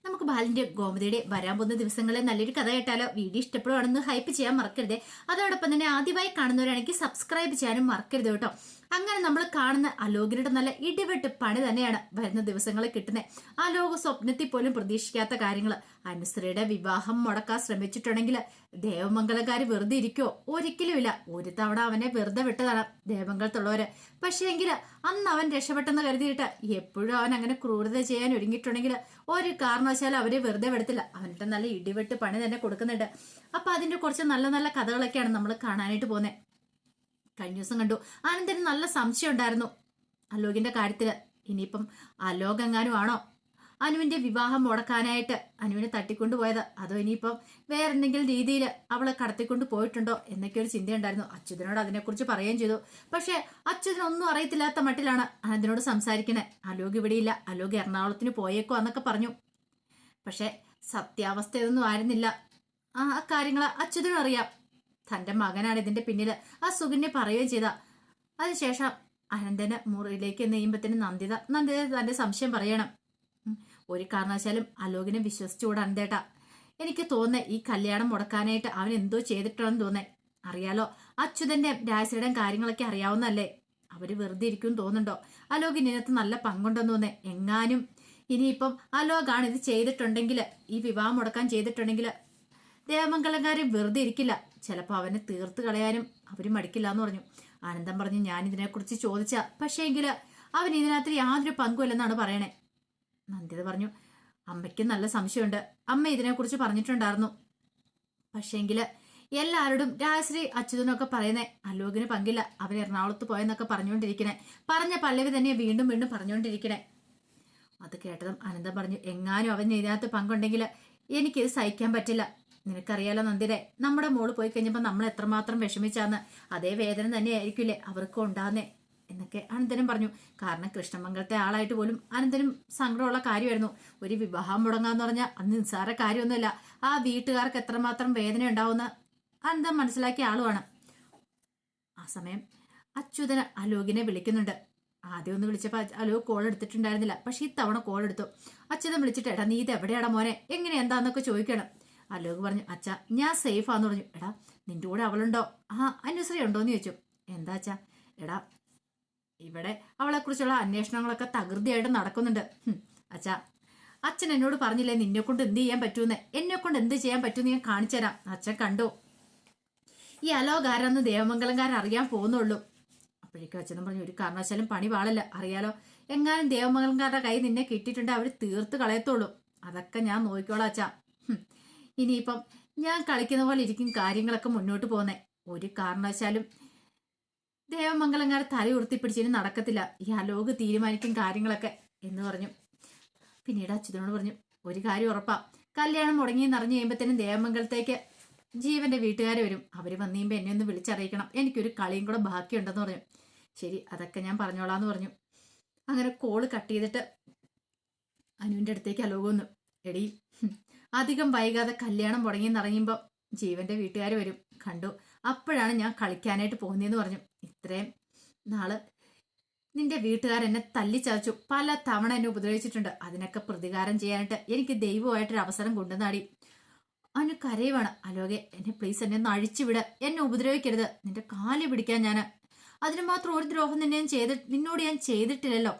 നമുക്ക് ബാലിന്റെ ഗോമതിയുടെ വരാൻ പോകുന്ന ദിവസങ്ങളിൽ നല്ലൊരു കഥ കേട്ടാലോ? വീഡിയോ ഇഷ്ടപ്പെടുവാണെന്ന് ഹൈപ്പ് ചെയ്യാൻ മറക്കരുത്. അതോടൊപ്പം തന്നെ ആദ്യമായി കാണുന്നവരാണെങ്കിൽ സബ്സ്ക്രൈബ് ചെയ്യാനും മറക്കരുത് കേട്ടോ. അങ്ങനെ നമ്മൾ കാണുന്ന അലോകിയുടെ നല്ല ഇടിവെട്ട് പണി തന്നെയാണ് വരുന്ന ദിവസങ്ങളിൽ കിട്ടുന്നത്. അലോക് സ്വപ്നത്തിൽ പോലും പ്രതീക്ഷിക്കാത്ത കാര്യങ്ങൾ. അനുശ്രീയുടെ വിവാഹം മുടക്കാൻ ശ്രമിച്ചിട്ടുണ്ടെങ്കിൽ ദേവമംഗലക്കാര് വെറുതെ ഇരിക്കോ? ഒരിക്കലുമില്ല. ഒരു തവണ അവനെ വെറുതെ വിട്ടതാണ് ദേവമംഗലത്തുള്ളവര്. പക്ഷേ എങ്കിൽ അന്ന് അവൻ രക്ഷപ്പെട്ടെന്ന് കരുതിയിട്ട് എപ്പോഴും അവൻ അങ്ങനെ ക്രൂരത ചെയ്യാൻ ഒരുങ്ങിയിട്ടുണ്ടെങ്കിൽ ഒരു കാരണവശാലും അവരെ വെറുതെ വിടത്തില്ല. അവന്റെ നല്ല ഇടിവെട്ട് പണി തന്നെ കൊടുക്കുന്നുണ്ട്. അപ്പൊ അതിന്റെ കുറച്ച് നല്ല നല്ല കഥകളൊക്കെയാണ് നമ്മൾ കാണാനായിട്ട് പോകുന്നത്. കഴിഞ്ഞ ദിവസം കണ്ടു ആനന്ദന് നല്ല സംശയം ഉണ്ടായിരുന്നു അലോകിന്റെ കാര്യത്തില്. ഇനിയിപ്പം അലോക് എങ്ങാനും ആണോ അനുവിന്റെ വിവാഹം മുടക്കാനായിട്ട് അനുവിനെ തട്ടിക്കൊണ്ടുപോയത്, അതോ ഇനിയിപ്പം വേറെന്തെങ്കിലും രീതിയിൽ അവളെ കടത്തിക്കൊണ്ട് പോയിട്ടുണ്ടോ എന്നൊക്കെ ഒരു ചിന്തയുണ്ടായിരുന്നു. അച്യുതനോട് അതിനെക്കുറിച്ച് പറയുകയും ചെയ്തു. പക്ഷെ അച്യുതനൊന്നും അറിയത്തില്ലാത്ത മട്ടിലാണ് ആനന്ദിനോട് സംസാരിക്കണേ. അലോക് ഇവിടെയില്ല, അലോക് എറണാകുളത്തിന് പോയേക്കോ എന്നൊക്കെ പറഞ്ഞു. പക്ഷെ സത്യാവസ്ഥ ഇതൊന്നും ആയിരുന്നില്ല. ആ കാര്യങ്ങൾ അച്യുതനും അറിയാം. തന്റെ മകനാണ് ഇതിന്റെ പിന്നിൽ ആ സുകന്യെ പറയുകയും ചെയ്ത. അതിനുശേഷം അനന്തന് മുറിയിലേക്ക് നെയ്യുമ്പത്തിന് നന്ദിത തന്റെ സംശയം പറയണം. ഒരു കാരണവശാലും അലോകിനെ വിശ്വസിച്ചുകൂടാ അനന്തേട്ടാ. എനിക്ക് തോന്നേ ഈ കല്യാണം മുടക്കാനായിട്ട് അവൻ എന്തോ ചെയ്തിട്ടുണ്ടെന്ന് തോന്നേ. അറിയാലോ, അച്യുതന്റെ രാജശ്രീയുടെയും കാര്യങ്ങളൊക്കെ അറിയാവുന്നല്ലേ. അവര് വെറുതെ ഇരിക്കും തോന്നുന്നുണ്ടോ? അലോകിന് ഇതിനകത്ത് നല്ല പങ്കുണ്ടെന്ന് തോന്നേ. എങ്ങാനും ഇനിയിപ്പം അലോകാണ് ഇത് ചെയ്തിട്ടുണ്ടെങ്കിൽ, ഈ വിവാഹം മുടക്കാൻ ചെയ്തിട്ടുണ്ടെങ്കിൽ ദേവമംഗലക്കാരും വെറുതെ ഇരിക്കില്ല. ചിലപ്പോൾ അവനെ തീർത്ത് കളയാനും അവര് മടിക്കില്ല എന്ന് പറഞ്ഞു. ആനന്ദം പറഞ്ഞു, ഞാൻ ഇതിനെക്കുറിച്ച് ചോദിച്ച, പക്ഷേ എങ്കില് അവൻ ഇതിനകത്ത് യാതൊരു പങ്കുമില്ലെന്നാണ് പറയണേ. നന്ദിത പറഞ്ഞു, അമ്മയ്ക്കും നല്ല സംശയമുണ്ട്. അമ്മ ഇതിനെക്കുറിച്ച് പറഞ്ഞിട്ടുണ്ടായിരുന്നു. പക്ഷേങ്കില് എല്ലാവരോടും രാജശ്രീ അച്യുതനൊക്കെ പറയുന്നേ അലോകിന് പങ്കില്ല, അവൻ എറണാകുളത്ത് പോയെന്നൊക്കെ പറഞ്ഞുകൊണ്ടിരിക്കണേ. പറഞ്ഞ പല്ലവി തന്നെ വീണ്ടും വീണ്ടും പറഞ്ഞുകൊണ്ടിരിക്കണേ. അത് കേട്ടതും ആനന്ദം പറഞ്ഞു, എങ്ങാനും അവൻ ഇതിനകത്ത് പങ്കുണ്ടെങ്കിൽ എനിക്കിത് സഹിക്കാൻ പറ്റില്ല. നിനക്കറിയാലോ നന്ദിരെ, നമ്മുടെ മോള് പോയി കഴിഞ്ഞപ്പോൾ നമ്മൾ എത്രമാത്രം വിഷമിച്ചാന്ന്. അതേ വേദന തന്നെയായിരിക്കില്ലേ അവർക്കും ഉണ്ടാകുന്നേ എന്നൊക്കെ അനന്തനും പറഞ്ഞു. കാരണം കൃഷ്ണമംഗലത്തെ ആളായിട്ട് പോലും അനന്തനും സങ്കടമുള്ള കാര്യമായിരുന്നു. ഒരു വിവാഹം മുടങ്ങാന്ന് പറഞ്ഞാൽ അന്ന് നിസ്സാര കാര്യമൊന്നുമില്ല. ആ വീട്ടുകാർക്ക് എത്രമാത്രം വേദന ഉണ്ടാവുന്ന അനന്തം മനസ്സിലാക്കിയ ആളുമാണ്. ആ സമയം അച്യുതന് അലോകിനെ വിളിക്കുന്നുണ്ട്. ആദ്യം ഒന്ന് വിളിച്ചപ്പോൾ അലോക് കോൾ എടുത്തിട്ടുണ്ടായിരുന്നില്ല. പക്ഷെ ഈ തവണ കോൾ എടുത്തു. അച്യുതൻ വിളിച്ചിട്ട്, എടാ നീ ഇത് എവിടെയാടാ മോനെ, എങ്ങനെ എന്താന്നൊക്കെ ചോദിക്കണം. അലോക് പറഞ്ഞു, അച്ഛാ ഞാൻ സേഫാന്ന് പറഞ്ഞു. എടാ നിന്റെ കൂടെ അവളുണ്ടോ? ആ അനുശ്രീ ഉണ്ടോന്ന് ചോദിച്ചു. എന്താ അച്ഛാ? എടാ ഇവിടെ അവളെക്കുറിച്ചുള്ള അന്വേഷണങ്ങളൊക്കെ തകൃതിയായിട്ട് നടക്കുന്നുണ്ട്. അച്ഛാ, അച്ഛൻ എന്നോട് പറഞ്ഞില്ലേ നിന്നെ കൊണ്ട് എന്ത് ചെയ്യാൻ പറ്റൂന്ന്. എന്നെ കൊണ്ട് എന്ത് ചെയ്യാൻ പറ്റൂന്ന് ഞാൻ കാണിച്ചു തരാം. അച്ഛൻ കണ്ടോ, ഈ അലോകാരെന്ന് ദേവമംഗലംകാരൻ അറിയാൻ പോകുന്നുള്ളൂ. അപ്പോഴേക്കും അച്ഛനും പറഞ്ഞു, ഒരു കാരണവശാലും പണി പാടില്ല. അറിയാലോ, എങ്ങാനും ദേവമംഗലംകാരുടെ കൈ നിന്നെ കിട്ടിയിട്ടുണ്ട് അവർ തീർത്ത് കളയത്തുള്ളൂ. അതൊക്കെ ഞാൻ നോക്കിക്കോളാം അച്ഛാ. ഇനിയിപ്പം ഞാൻ കളിക്കുന്ന പോലെ ഇരിക്കും കാര്യങ്ങളൊക്കെ മുന്നോട്ട് പോകുന്നേ. ഒരു കാരണവശാലും ദേവമംഗലംകാരെ തല ഉയർത്തിപ്പിടിച്ചിന് നടക്കത്തില്ല. ഈ അലോക് തീരുമാനിക്കും കാര്യങ്ങളൊക്കെ എന്ന് പറഞ്ഞു. പിന്നീട് അച്യുതനോട് പറഞ്ഞു, ഒരു കാര്യം ഉറപ്പാ, കല്യാണം മുടങ്ങിയെന്ന് അറിഞ്ഞു കഴിയുമ്പോഴത്തേനും ദേവമംഗലത്തേക്ക് ജീവന്റെ വീട്ടുകാരെ വരും. അവര് വന്നു കഴിയുമ്പോൾ എന്നെ ഒന്ന് വിളിച്ചറിയിക്കണം. എനിക്കൊരു കളിയും കൂടെ ബാക്കിയുണ്ടെന്ന് പറഞ്ഞു. ശരി, അതൊക്കെ ഞാൻ പറഞ്ഞോളാന്ന് പറഞ്ഞു. അങ്ങനെ കോള് കട്ട് ചെയ്തിട്ട് അനുവിന്റെ അടുത്തേക്ക് അലോക് വന്നു. എടി, അധികം വൈകാതെ കല്യാണം മുടങ്ങിയെന്നറിയുമ്പോൾ ജീവന്റെ വീട്ടുകാർ വരും. കണ്ടു, അപ്പോഴാണ് ഞാൻ കളിക്കാനായിട്ട് പോകുന്നതെന്ന് പറഞ്ഞു. ഇത്രയും നാള് നിന്റെ വീട്ടുകാരെന്നെ തല്ലിച്ചതച്ചു, പല തവണ എന്നെ ഉപദ്രവിച്ചിട്ടുണ്ട്. അതിനൊക്കെ പ്രതികാരം ചെയ്യാനായിട്ട് എനിക്ക് ദൈവമായിട്ടൊരു അവസരം കൊണ്ടുവന്നാടി. അവന് കരയുവാണ്. അലോകെ, എന്നെ പ്ലീസ്, എന്നെ ഒന്ന് അഴിച്ചുവിട്, എന്നെ ഉപദ്രവിക്കരുത്. നിന്റെ കാലി പിടിക്കാൻ ഞാൻ. അതിന് മാത്രം ഒരു ദ്രോഹം നിന്നോട് ഞാൻ ചെയ്തിട്ടില്ലല്ലോ.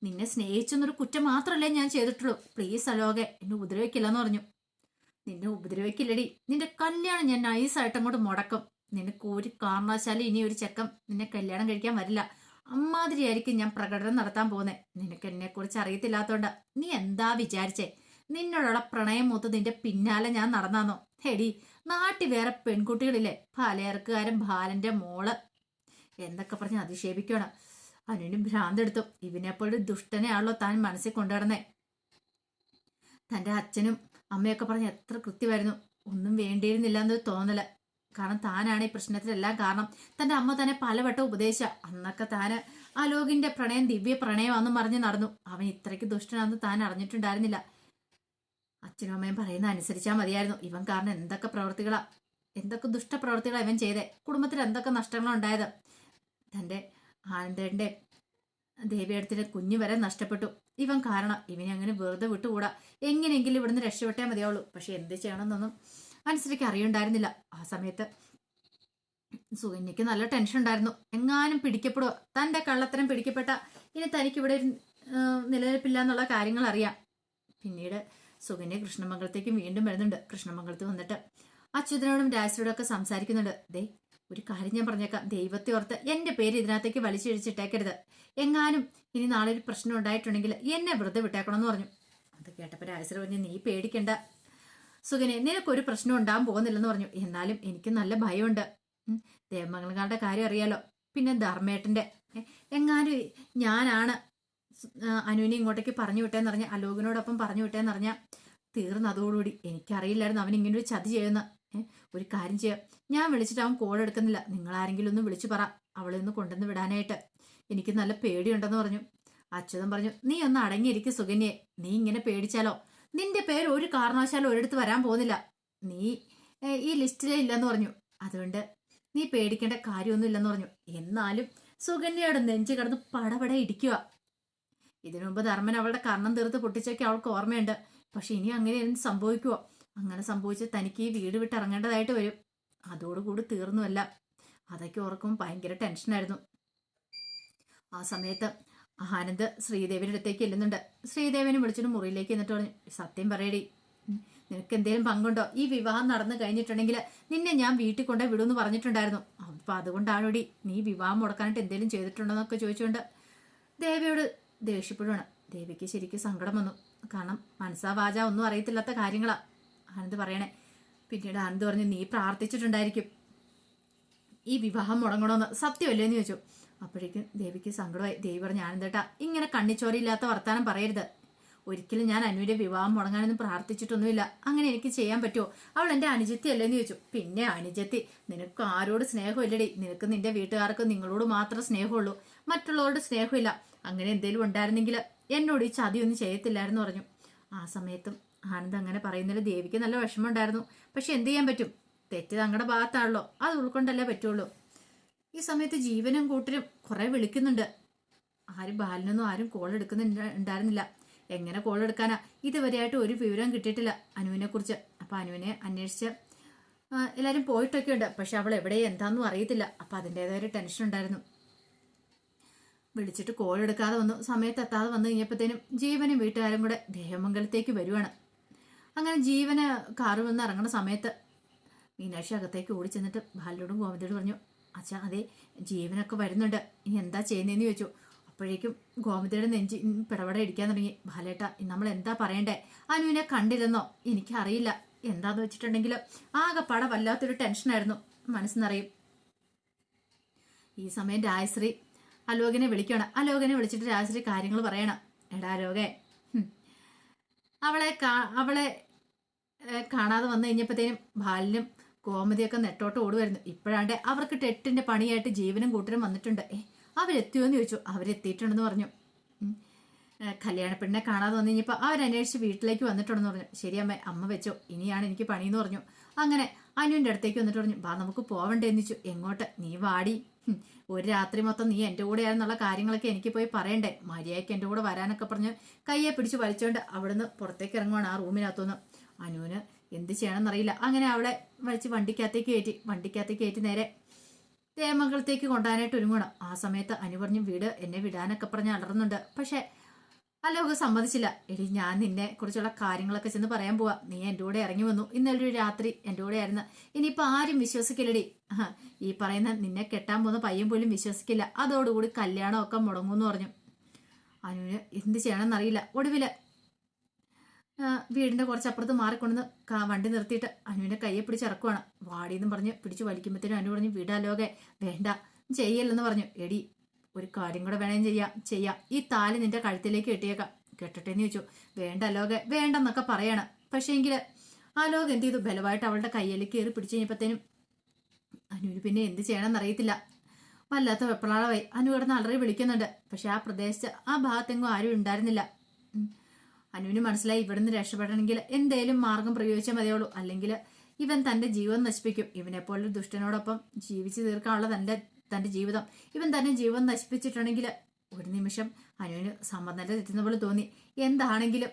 നിന്നെ സ്നേഹിച്ചെന്നൊരു കുറ്റം മാത്രമല്ലേ ഞാൻ ചെയ്തിട്ടുള്ളൂ. പ്ലീസ് അലോകെ, എന്നെ ഉപദ്രവിക്കില്ലെന്ന് പറഞ്ഞു. നിന്നെ ഉപദ്രവിക്കില്ലടി, നിന്റെ കല്യാണം ഞാൻ നൈസായിട്ട് അങ്ങോട്ട് മുടക്കും. നിനക്ക് ഒരു കാരണവശാലും ഇനി ഒരു ചെക്കൻ നിന്നെ കല്യാണം കഴിക്കാൻ വരില്ല. അമ്മാതിരിയായിരിക്കും ഞാൻ പ്രകടനം നടത്താൻ പോകുന്നത്. നിനക്ക് എന്നെ കുറിച്ച് അറിയത്തില്ലാത്തോണ്ട നീ എന്താ വിചാരിച്ചേ? നിന്നോടുള്ള പ്രണയം മൂത്ത് നിന്റെ പിന്നാലെ ഞാൻ നടന്നാന്നോ? ഹെടി, നാട്ടിൽ വേറെ പെൺകുട്ടികളില്ലേ, പാലയർക്കുകാരൻ ബാലന്റെ മോള് എന്തൊക്കെ പറഞ്ഞ് അധിക്ഷേപിക്കണം. അനുവിനും ഭ്രാന്തെടുത്തു. ഇവനെപ്പോഴൊരു ദുഷ്ടനെയാണല്ലോ താൻ മനസ്സിൽ കൊണ്ടുവരുന്നേ. തന്റെ അച്ഛനും അമ്മയൊക്കെ പറഞ്ഞ് എത്ര കൃത്യമായിരുന്നു. ഒന്നും വേണ്ടിയിരുന്നില്ല എന്നൊരു തോന്നല്. കാരണം താനാണ് ഈ പ്രശ്നത്തിലെല്ലാം കാരണം. തന്റെ അമ്മ തന്നെ പലവട്ടം ഉപദേശിച്ച. അന്നൊക്കെ താന് അലോകിന്റെ പ്രണയം ദിവ്യ പ്രണയമാണെന്നും പറഞ്ഞ് നടന്നു. അവൻ ഇത്രയ്ക്ക് ദുഷ്ടനാണെന്ന് താൻ അറിഞ്ഞിട്ടുണ്ടായിരുന്നില്ല. അച്ഛനും അമ്മയും പറയുന്ന അനുസരിച്ചാൽ മതിയായിരുന്നു. ഇവൻ കാരണം എന്തൊക്കെ ദുഷ്ടപ്രവർത്തികളാണ് ഇവൻ ചെയ്തേ. കുടുംബത്തിൽ എന്തൊക്കെ നഷ്ടങ്ങളുണ്ടായത്. തന്റെ ആനന്ദന്റെ ദേവിയടത്തിന്റെ കുഞ്ഞു വരെ നഷ്ടപ്പെട്ടു. ഇവൻ കാരണം ഇവനെ അങ്ങനെ വെറുതെ വിട്ടുകൂടാ. എങ്ങനെയെങ്കിലും ഇവിടുന്ന് രക്ഷപ്പെട്ടേ മതിയാവുള്ളൂ. പക്ഷെ എന്ത് ചെയ്യണമെന്നൊന്നും അനുസരിക്ക് അറിയണ്ടായിരുന്നില്ല. ആ സമയത്ത് സുകന്യക്ക് നല്ല ടെൻഷൻ ഉണ്ടായിരുന്നു. എങ്ങാനും പിടിക്കപ്പെടുക, തന്റെ കള്ളത്തരം പിടിക്കപ്പെട്ട ഇനി തനിക്ക് ഇവിടെ നിലനിൽപ്പില്ല എന്നുള്ള കാര്യങ്ങൾ അറിയാം. പിന്നീട് സുകന്യ കൃഷ്ണമംഗലത്തേക്ക് വീണ്ടും വരുന്നുണ്ട്. കൃഷ്ണമംഗലത്ത് വന്നിട്ട് അച്യുതനോടും രാജനോടും ഒക്കെ സംസാരിക്കുന്നുണ്ട്. ദേ, ഒരു കാര്യം ഞാൻ പറഞ്ഞേക്കാം, ദൈവത്തെ ഓർത്ത് എന്റെ പേര് ഇതിനകത്തേക്ക് വലിച്ചിഴിച്ചിട്ടേക്കരുത്. എങ്ങാനും ഇനി നാളെ ഒരു പ്രശ്നം ഉണ്ടായിട്ടുണ്ടെങ്കിൽ എന്നെ വെറുതെ വിട്ടേക്കണമെന്ന് പറഞ്ഞു. അത് കേട്ടപ്പോൾ രാജശ്രീ പറഞ്ഞു, നീ പേടിക്കണ്ട സുകനെ, നിനക്കൊരു പ്രശ്നം ഉണ്ടാകാൻ പോകുന്നില്ലെന്ന് പറഞ്ഞു. എന്നാലും എനിക്ക് നല്ല ഭയമുണ്ട്. ദേവമംഗലങ്ങളുടെ കാര്യം അറിയാലോ, പിന്നെ ധർമ്മേട്ടന്റെ എങ്ങാനും ഞാനാണ് അനുവിനെ ഇങ്ങോട്ടേക്ക് പറഞ്ഞു വിട്ടേന്ന് പറഞ്ഞ, അലോകിനോടൊപ്പം പറഞ്ഞു വിട്ടേന്ന് പറഞ്ഞാൽ തീർന്നതോടുകൂടി. എനിക്കറിയില്ലായിരുന്നു അവൻ ഇങ്ങനൊരു ചതി ചെയ്യുന്ന. ഒരു കാര്യം ചെയ്യാം, ഞാൻ വിളിച്ചിട്ട് അവൻ കോൾ എടുക്കുന്നില്ല, നിങ്ങൾ ആരെങ്കിലും ഒന്ന് വിളിച്ചു പറ അവളെ ഒന്ന് കൊണ്ടുവന്ന് വിടാനായിട്ട്. എനിക്ക് നല്ല പേടിയുണ്ടെന്ന് പറഞ്ഞു. അച്യുതൻ പറഞ്ഞു, നീ ഒന്ന് അടങ്ങിയിരിക്കും സുകന്യെ, നീ ഇങ്ങനെ പേടിച്ചാലോ നിന്റെ പേര് ഒരു കാരണവശാലും ഒരിടത്ത് വരാൻ പോകുന്നില്ല. നീ ഈ ലിസ്റ്റിലേ ഇല്ലെന്ന് പറഞ്ഞു. അതുകൊണ്ട് നീ പേടിക്കേണ്ട കാര്യമൊന്നും ഇല്ലെന്ന് പറഞ്ഞു. എന്നാലും സുകന്യയുടെ നെഞ്ചു കിടന്ന് പടപടെ ഇടിക്കുക. ഇതിനു മുമ്പ് ധർമ്മൻ അവളുടെ കർണം തീർത്ത് പൊട്ടിച്ചൊക്കെ അവൾക്ക് ഓർമ്മയുണ്ട്. പക്ഷെ ഇനി അങ്ങനെ സംഭവിക്കുവോ? അങ്ങനെ സംഭവിച്ച് തനിക്ക് ഈ വീട് വിട്ട് ഇറങ്ങേണ്ടതായിട്ട് വരും. അതോടുകൂടി തീർന്നുമല്ല. അതൊക്കെ ഓർക്കുമ്പോൾ ഭയങ്കര ടെൻഷനായിരുന്നു. ആ സമയത്ത് ആനന്ദ് ശ്രീദേവിയുടെ അടുത്തേക്ക് ചെല്ലുന്നുണ്ട്. ശ്രീദേവിനെ വിളിച്ചിട്ട് മുറിയിലേക്ക് എന്നിട്ട് പറഞ്ഞു, സത്യം പറയടി, നിനക്ക് എന്തെങ്കിലും പങ്കുണ്ടോ? ഈ വിവാഹം നടന്നു കഴിഞ്ഞിട്ടുണ്ടെങ്കിൽ നിന്നെ ഞാൻ വീട്ടിൽ കൊണ്ടേ വിടുമെന്ന് പറഞ്ഞിട്ടുണ്ടായിരുന്നു. അപ്പൊ അതുകൊണ്ടാണോടി നീ വിവാഹം മുടക്കാനായിട്ട് എന്തെങ്കിലും ചെയ്തിട്ടുണ്ടോ എന്നൊക്കെ ചോദിച്ചുകൊണ്ട് ദേവിയോട് ദേഷ്യപ്പെടുവാണ്. ദേവിക്ക് ശരിക്കും സങ്കടം വന്നു. കാരണം മനസ്സാ വാച ഒന്നും അറിയത്തില്ലാത്ത കാര്യങ്ങളാ ആനന്ദ് പറയണേ. പിന്നീട് ആനന്ദ് പറഞ്ഞു, നീ പ്രാർത്ഥിച്ചിട്ടുണ്ടായിരിക്കും ഈ വിവാഹം മുടങ്ങണമെന്ന്, സത്യമല്ലേ എന്ന് ചോദിച്ചു. അപ്പോഴേക്കും ദേവിക്ക് സങ്കടമായി. ദേവി പറഞ്ഞു, ആനന്ദേട്ടാ ഇങ്ങനെ കണ്ണിച്ചോരയില്ലാത്ത വർത്താനം പറയരുത്. ഒരിക്കലും ഞാൻ അനുവിന്റെ വിവാഹം മുടങ്ങാനൊന്നും പ്രാർത്ഥിച്ചിട്ടൊന്നുമില്ല. അങ്ങനെ എനിക്ക് ചെയ്യാൻ പറ്റുമോ? അവൾ എന്റെ അനുജത്തി അല്ലേന്ന് ചോദിച്ചു. പിന്നെ അനുജത്തി, നിനക്ക് ആരോട് സ്നേഹമില്ലടി. നിനക്ക് നിന്റെ വീട്ടുകാർക്ക് നിങ്ങളോട് മാത്രം സ്നേഹമുള്ളൂ, മറ്റുള്ളവരോട് സ്നേഹമില്ല. അങ്ങനെ എന്തെങ്കിലും ഉണ്ടായിരുന്നെങ്കിൽ എന്നോട് ഈ ചതിയൊന്നും ചെയ്യത്തില്ലായിരുന്നു പറഞ്ഞു. ആ സമയത്തും ആനന്ദ് അങ്ങനെ പറയുന്നതിൽ ദേവിക്ക് നല്ല വിഷമമുണ്ടായിരുന്നു. പക്ഷെ എന്ത് ചെയ്യാൻ പറ്റും, തെറ്റ് തങ്ങളുടെ ഭാഗത്താണല്ലോ, അത് ഉൾക്കൊണ്ടല്ലേ പറ്റുള്ളൂ. ഈ സമയത്ത് ജീവനും കൂട്ടരും കുറെ വിളിക്കുന്നുണ്ട്. ആരും ബാലിനൊന്നും ആരും കോൾ എടുക്കുന്നുണ്ടായിരുന്നില്ല. എങ്ങനെ കോൾ എടുക്കാനാ? ഇതുവരെയായിട്ട് ഒരു വിവരം കിട്ടിയിട്ടില്ല അനുവിനെ കുറിച്ച്. അപ്പൊ അനുവിനെ അന്വേഷിച്ച് എല്ലാരും പോയിട്ടൊക്കെ ഉണ്ട്. പക്ഷെ അവൾ എവിടെ എന്താന്നും അറിയത്തില്ല. അപ്പൊ അതിൻ്റെതായ ഒരു ടെൻഷൻ ഉണ്ടായിരുന്നു. വിളിച്ചിട്ട് കോൾ എടുക്കാതെ വന്നു. സമയത്ത് എത്താതെ വന്നു കഴിഞ്ഞപ്പോഴത്തേനും ജീവനും വീട്ടുകാരും കൂടെ ദേവമംഗലത്തേക്ക് വരുവാണ്. അങ്ങനെ ജീവന് കാറ് വന്ന് ഇറങ്ങുന്ന സമയത്ത് മീനാക്ഷി അകത്തേക്ക് ഓടി ചെന്നിട്ട് ബാലിനോടും ഗോമതിയോടും പറഞ്ഞു, അച്ഛാ അതെ ജീവനൊക്കെ വരുന്നുണ്ട്, ഇനി എന്താ ചെയ്യുന്നതെന്ന് ചോദിച്ചു. അപ്പോഴേക്കും ഗോമതിയുടെ നെഞ്ചി പിടപെട ഇടിക്കാൻ തുടങ്ങി. ബാലേട്ട, നമ്മൾ എന്താ പറയണ്ടേ? അനുവിനെ കണ്ടില്ലെന്നോ? എനിക്കറിയില്ല. എന്താന്ന് വെച്ചിട്ടുണ്ടെങ്കിൽ ആകെ പട വല്ലാത്തൊരു ടെൻഷനായിരുന്നു, മനസ്സിനറിയും. ഈ സമയം രാജശ്രീ അലോകിനെ വിളിക്കണം. അലോകിനെ വിളിച്ചിട്ട് രാജശ്രീ കാര്യങ്ങൾ പറയണം. എടാ അലോകെ, അവളെ കാണാതെ വന്നു കഴിഞ്ഞപ്പോഴത്തേനും ബാലിനും ഗോമതിയൊക്കെ നെട്ടോട്ട് ഓടുമായിരുന്നു. ഇപ്പോഴാണ്ട് അവർക്ക് ടെട്ടിന്റെ പണിയായിട്ട് ജീവനും കൂട്ടരും വന്നിട്ടുണ്ട്. അവരെത്തിയോന്ന് ചോദിച്ചു. അവരെത്തിയിട്ടുണ്ടെന്ന് പറഞ്ഞു. കല്യാണപ്പെണ്ണിനെ കാണാതെ വന്നു കഴിഞ്ഞപ്പോൾ അവരന്വേഷിച്ച് വീട്ടിലേക്ക് വന്നിട്ടുണ്ടെന്ന് പറഞ്ഞു. ശരി അമ്മ, അമ്മ വെച്ചോ, ഇനിയാണ് എനിക്ക് പണിയെന്ന് പറഞ്ഞു. അങ്ങനെ അനുവിൻ്റെ അടുത്തേക്ക് വന്നിട്ട് പറഞ്ഞു, വാ നമുക്ക് പോവണ്ടേന്ന് ചോദിച്ചു. എങ്ങോട്ട്? നീ വാടി, ഒരു രാത്രി മൊത്തം നീ എൻ്റെ കൂടെയാണെന്നുള്ള കാര്യങ്ങളൊക്കെ എനിക്ക് പോയി പറയണ്ടേ, മര്യാദയ്ക്ക് എൻ്റെ കൂടെ വരാനൊക്കെ പറഞ്ഞ് കയ്യെ പിടിച്ച് വലിച്ചോണ്ട് അവിടുന്ന് പുറത്തേക്ക് ഇറങ്ങുവാണ് ആ റൂമിനകത്തുനിന്ന്. അനുവിന് എന്ത് ചെയ്യണമെന്നറിയില്ല. അങ്ങനെ അവളെ വലിച്ച് വണ്ടിക്കകത്തേക്ക് കയറ്റി നേരെ ദേവമംഗലത്തേക്ക് കൊണ്ടുപോകാനായിട്ട് ഒരുങ്ങണം. ആ സമയത്ത് അനു പറഞ്ഞു, വീട് എന്നെ വിടാനൊക്കെ പറഞ്ഞ് അലറുന്നുണ്ട്. പക്ഷെ അലോക സമ്മതിച്ചില്ല. എടി, ഞാൻ നിന്നെ കുറിച്ചുള്ള കാര്യങ്ങളൊക്കെ ചെന്ന് പറയാൻ പോവാ. നീ എൻ്റെ കൂടെ ഇറങ്ങി വന്നു, ഇന്നലെ ഒരു രാത്രി എൻ്റെ കൂടെ ആയിരുന്നു. ഇനിയിപ്പോൾ ആരും വിശ്വസിക്കില്ലടി. ഈ പറയുന്ന നിന്നെ കെട്ടാൻ പോകുന്ന പയ്യൻ പോലും വിശ്വസിക്കില്ല. അതോടുകൂടി കല്യാണമൊക്കെ മുടങ്ങുമെന്ന് പറഞ്ഞു. അനുവിന് എന്ത് ചെയ്യണമെന്നറിയില്ല. ഒടുവില് വീടിന്റെ കുറച്ചപ്പുറത്ത് മാറിക്കൊണ്ടുവന്ന് വണ്ടി നിർത്തിയിട്ട് അനുവിന്റെ കയ്യെ പിടിച്ച് ഇറക്കുവാണ്. വാടിയെന്നും പറഞ്ഞ് പിടിച്ച് വലിക്കുമ്പോഴത്തേനും അനു പറഞ്ഞു, വിടാലോകെ, വേണ്ട, ചെയ്യല്ലെന്ന് പറഞ്ഞു. എടി, ഒരു കാര്യം കൂടെ വേണേം ചെയ്യാം, ഈ താലി നിന്റെ കഴുത്തിലേക്ക് കെട്ടിയേക്കാം, കെട്ടട്ടെന്ന് ചോദിച്ചു. വേണ്ട അലോകെ, വേണ്ടെന്നൊക്കെ പറയണം. പക്ഷേ എങ്കിൽ ആലോക എന്ത് ചെയ്തു, ബലമായിട്ട് അവളുടെ കയ്യിലേക്ക് കയറി പിടിച്ചു കഴിഞ്ഞപ്പോഴത്തേനും അനുവിന് പിന്നെ എന്ത് ചെയ്യണമെന്നറിയത്തില്ല. വല്ലാത്ത വെപ്രാളമായി. അനു കിടന്ന് അലറി വിളിക്കുന്നുണ്ട്. പക്ഷെ ആ പ്രദേശത്ത് ആ ഭാഗത്തെങ്ങും ആരും ഉണ്ടായിരുന്നില്ല. അനുവിന് മനസ്സിലായി, ഇവിടുന്ന് രക്ഷപ്പെടണമെങ്കിൽ എന്തേലും മാർഗം പ്രയോഗിച്ചാൽ മതിയുള്ളൂ, അല്ലെങ്കിൽ ഇവൻ തന്റെ ജീവൻ നശിപ്പിക്കും. ഇവനെപ്പോലൊരു ദുഷ്ടനോടൊപ്പം ജീവിച്ചു തീർക്കാനുള്ള തന്റെ ജീവിതം ഇവൻ തന്നെ ജീവൻ നശിപ്പിച്ചിട്ടുണ്ടെങ്കിൽ ഒരു നിമിഷം അനുവിന് സമനില തെറ്റുന്ന പോലെ തോന്നി. എന്താണെങ്കിലും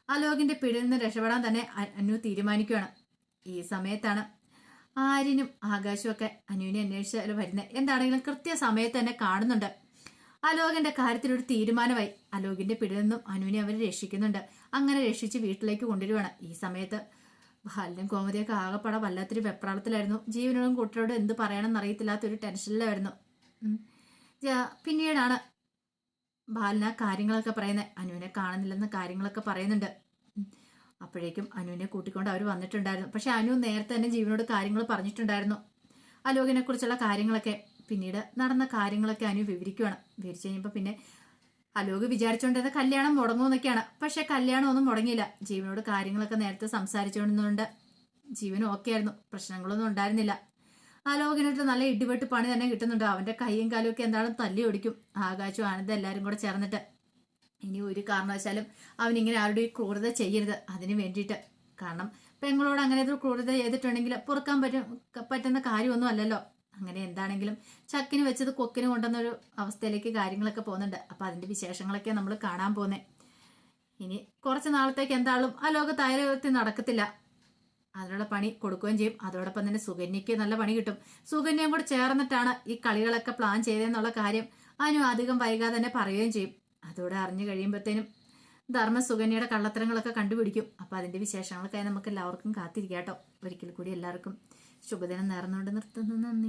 അലോകിന്റെ പിടിയിൽ നിന്ന് രക്ഷപ്പെടാൻ തന്നെ അനു തീരുമാനിക്കുകയാണ്. ഈ സമയത്താണ് ആര്യനും ആകാശവും ഒക്കെ അനുവിനെ അന്വേഷിച്ചാൽ വരുന്നത്. എന്താണെങ്കിലും കൃത്യസമയത്ത് തന്നെ കാണുന്നുണ്ട്. അലോകിന്റെ കാര്യത്തിലൊരു തീരുമാനമായി. അലോകിന്റെ പിടിയിൽ നിന്നും അനുവിനെ അവർ രക്ഷിക്കുന്നുണ്ട്. അങ്ങനെ രക്ഷിച്ച് വീട്ടിലേക്ക് കൊണ്ടുവരുവാണ്. ഈ സമയത്ത് ബാലനും കോമതിയൊക്കെ ആകെപ്പാടെ വല്ലാത്തൊരു വെപ്രാളത്തിലായിരുന്നു. ജീവനോടും കുട്ടിയോടും എന്ത് പറയണമെന്ന് അറിയത്തില്ലാത്തൊരു ടെൻഷനിലായിരുന്നു. പിന്നീടാണ് ബാലന കാര്യങ്ങളൊക്കെ പറയുന്നത്. അനുവിനെ കാണുന്നില്ലെന്ന് കാര്യങ്ങളൊക്കെ പറയുന്നുണ്ട്. അപ്പോഴേക്കും അനുവിനെ കൂട്ടിക്കൊണ്ട് അവർ വന്നിട്ടുണ്ടായിരുന്നു. പക്ഷെ അനു നേരത്തെ തന്നെ ജീവനോട് കാര്യങ്ങൾ പറഞ്ഞിട്ടുണ്ടായിരുന്നു. അലോകിനെ കുറിച്ചുള്ള കാര്യങ്ങളൊക്കെ. പിന്നീട് നടന്ന കാര്യങ്ങളൊക്കെ അനു വിവരിക്കുകയാണ്. വിവരിച്ചു കഴിഞ്ഞപ്പോൾ പിന്നെ അലോക് വിചാരിച്ചുകൊണ്ടിരുന്ന കല്യാണം മുടങ്ങുമെന്നൊക്കെയാണ്. പക്ഷെ കല്യാണം ഒന്നും മുടങ്ങിയില്ല. ജീവനോട് കാര്യങ്ങളൊക്കെ നേരത്തെ സംസാരിച്ചുകൊണ്ടിരുന്നുകൊണ്ട് ജീവനും ഓക്കെ ആയിരുന്നു. പ്രശ്നങ്ങളൊന്നും ഉണ്ടായിരുന്നില്ല. അലോകിനിട്ട് നല്ല ഇടിവെട്ട് പണി തന്നെ കിട്ടുന്നുണ്ട്. അവന്റെ കൈയും കാലും ഒക്കെ എന്താണെന്ന് തല്ലി ഓടിക്കും. ആകാശവും ആനന്ദം എല്ലാവരും കൂടെ ചേർന്നിട്ട്. ഇനി ഒരു കാരണവശാലും അവനിങ്ങനെ ആരുടെ ക്രൂരത ചെയ്യരുത്. അതിന് വേണ്ടിയിട്ട്. കാരണം പെങ്ങളോട് അങ്ങനെ ഒരു ക്രൂരത ചെയ്തിട്ടുണ്ടെങ്കിൽ പൊറുക്കാൻ പറ്റുന്ന കാര്യമൊന്നും അല്ലല്ലോ. അങ്ങനെ എന്താണെങ്കിലും ചക്കിന് വെച്ചത് കൊക്കിന് കൊണ്ടുവന്നൊരു അവസ്ഥയിലേക്ക് കാര്യങ്ങളൊക്കെ പോകുന്നുണ്ട്. അപ്പൊ അതിന്റെ വിശേഷങ്ങളൊക്കെ നമ്മൾ കാണാൻ പോകുന്നേ. ഇനി കുറച്ച് നാളത്തേക്ക് എന്താളും അലോക തയ്യാറെടുത്ത് നടക്കത്തില്ല. അതിനുള്ള പണി കൊടുക്കുകയും ചെയ്യും. അതോടൊപ്പം തന്നെ സുകന്യയ്ക്ക് നല്ല പണി കിട്ടും. സുകന്യയും കൂടെ ചേർന്നിട്ടാണ് ഈ കളികളൊക്കെ പ്ലാൻ ചെയ്തതെന്നുള്ള കാര്യം അനു അധികം വൈകാതെ തന്നെ പറയുകയും ചെയ്യും. അതോടെ അറിഞ്ഞു കഴിയുമ്പോഴത്തേനും ധർമ്മ സുകന്യയുടെ കള്ളത്തരങ്ങളൊക്കെ കണ്ടുപിടിക്കും. അപ്പൊ അതിന്റെ വിശേഷങ്ങളൊക്കെ നമുക്ക് എല്ലാവർക്കും കാത്തിരിക്കാം കേട്ടോ. ഒരിക്കൽ കൂടി എല്ലാവർക്കും ശുഭദിനം നേർന്നുകൊണ്ട് നിർത്തുന്നു. നന്ദി.